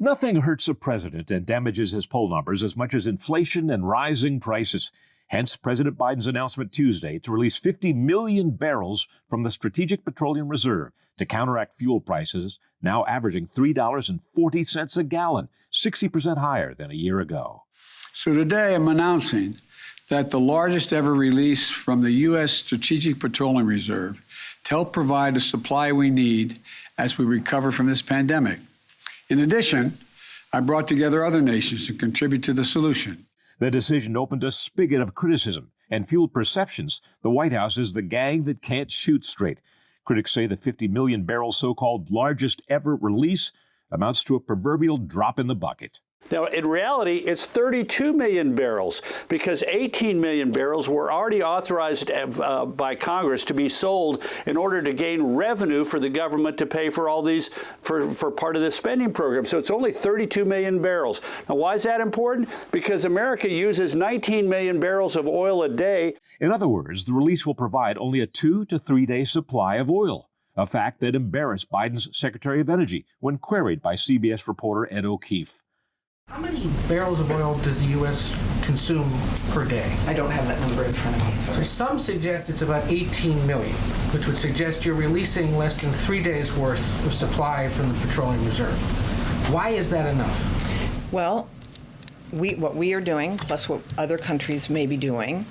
Nothing hurts a president and damages his poll numbers as much as inflation and rising prices. Hence, President Biden's announcement Tuesday to release 50 million barrels from the Strategic Petroleum Reserve to counteract fuel prices, now averaging $3.40 a gallon, 60% higher than a year ago. So today I'm announcing that the largest ever release from the U.S. Strategic Petroleum Reserve to help provide the supply we need as we recover from this pandemic. In addition, I brought together other nations to contribute to the solution. The decision opened a spigot of criticism and fueled perceptions the White House is the gang that can't shoot straight. Critics say the 50 million barrel so-called largest ever release amounts to a proverbial drop in the bucket. Now, in reality, it's 32 million barrels because 18 million barrels were already authorized by Congress to be sold in order to gain revenue for the government to pay for all these, for part of the spending program. So it's only 32 million barrels. Now, why is that important? Because America uses 19 million barrels of oil a day. In other words, the release will provide only a 2 to 3 day supply of oil, a fact that embarrassed Biden's Secretary of Energy when queried by CBS reporter Ed O'Keefe. How many barrels of oil does the U.S. consume per day? I don't have that number in front of me, sorry. So some suggest it's about 18 million, which would suggest you're releasing less than 3 days' worth of supply from the Petroleum Reserve. Why is that enough? Well, what we are doing, plus what other countries may be doing,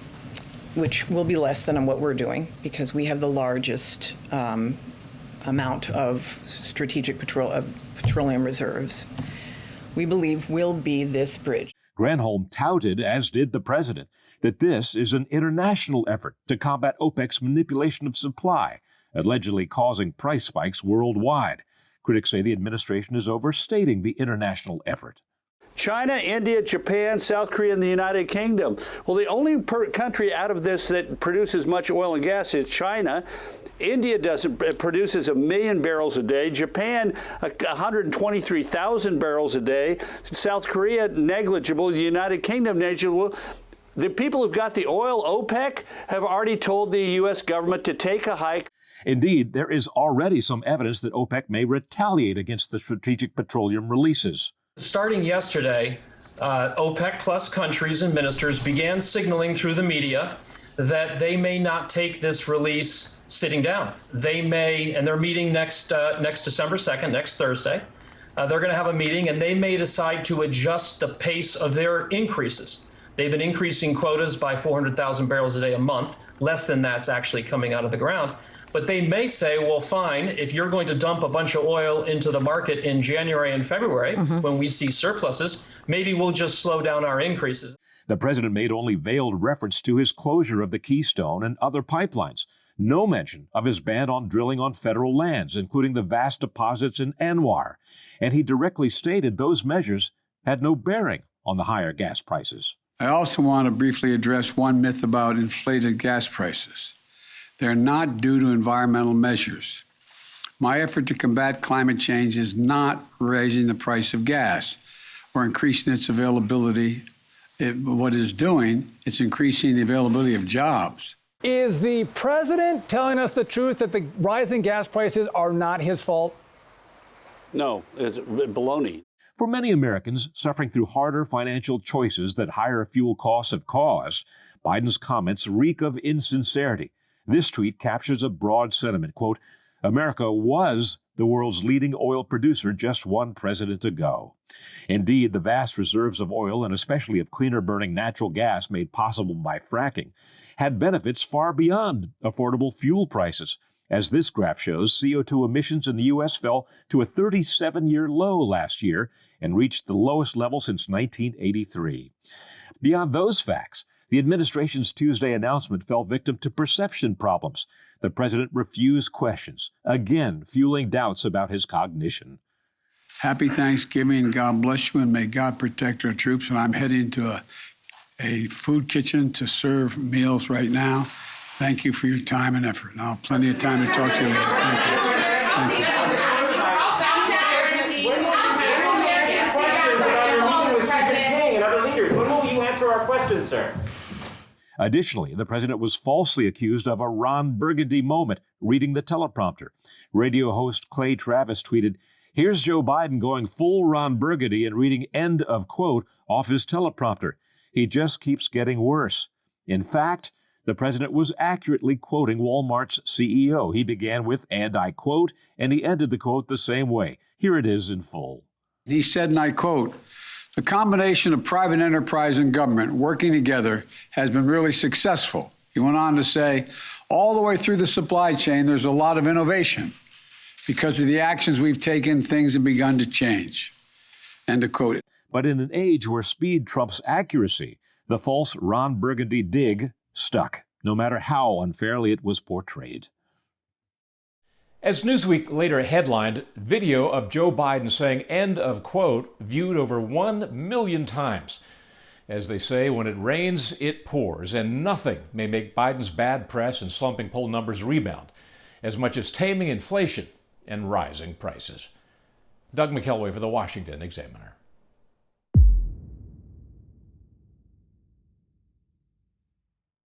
which will be less than what we're doing, because we have the largest amount of strategic petroleum reserves, we believe will be this bridge. Granholm touted, as did the president, that this is an international effort to combat OPEC's manipulation of supply, allegedly causing price spikes worldwide. Critics say the administration is overstating the international effort. China, India, Japan, South Korea, and the United Kingdom. Well, the only country out of this that produces much oil and gas is China. India produces 1 million barrels a day. Japan, 123,000 barrels a day. South Korea, negligible. The United Kingdom, negligible. The people who've got the oil, OPEC, have already told the U.S. government to take a hike. Indeed, there is already some evidence that OPEC may retaliate against the strategic petroleum releases. Starting yesterday, OPEC plus countries and ministers began signaling through the media that they may not take this release sitting down. They may, and they're meeting next December 2nd, next Thursday. They're going to have a meeting, and they may decide to adjust the pace of their increases. They've been increasing quotas by 400,000 barrels a day a month. Less than that's actually coming out of the ground. But they may say, well, fine, if you're going to dump a bunch of oil into the market in January and February, when we see surpluses, maybe we'll just slow down our increases. The president made only veiled reference to his closure of the Keystone and other pipelines. No mention of his ban on drilling on federal lands, including the vast deposits in Anwar. And he directly stated those measures had no bearing on the higher gas prices. I also want to briefly address one myth about inflated gas prices. They're not due to environmental measures. My effort to combat climate change is not raising the price of gas or increasing its availability. What it's doing, it's increasing the availability of jobs. Is the president telling us the truth that the rising gas prices are not his fault? No, it's baloney. For many Americans suffering through harder financial choices that higher fuel costs have caused, Biden's comments reek of insincerity. This tweet captures a broad sentiment, quote, America was the world's leading oil producer just one president ago. Indeed, the vast reserves of oil, and especially of cleaner-burning natural gas made possible by fracking, had benefits far beyond affordable fuel prices. As this graph shows, CO2 emissions in the U.S. fell to a 37-year low last year and reached the lowest level since 1983. Beyond those facts, the administration's Tuesday announcement fell victim to perception problems. The president refused questions, again fueling doubts about his cognition. Happy Thanksgiving, God bless you, and may God protect our troops. And I'm heading to a food kitchen to serve meals right now. Thank you for your time and effort. And I'll have plenty of time to talk to you later. Thank you. Thank you. When will you answer our questions, sir? Additionally, the president was falsely accused of a Ron Burgundy moment reading the teleprompter. Radio host Clay Travis tweeted, Here's Joe Biden going full Ron Burgundy and reading end of quote off his teleprompter. He just keeps getting worse. In fact, the president was accurately quoting Walmart's CEO. He began with, and I quote, and he ended the quote the same way. Here it is in full. He said, and I quote, "The combination of private enterprise and government working together has been really successful." He went on to say, all the way through the supply chain, there's a lot of innovation. Because of the actions we've taken, things have begun to change. End of quote. But in an age where speed trumps accuracy, the false Ron Burgundy dig stuck, no matter how unfairly it was portrayed. As Newsweek later headlined, video of Joe Biden saying end of quote viewed over 1 million times. As they say, when it rains, it pours, and nothing may make Biden's bad press and slumping poll numbers rebound as much as taming inflation and rising prices. Doug McKelway for the Washington Examiner.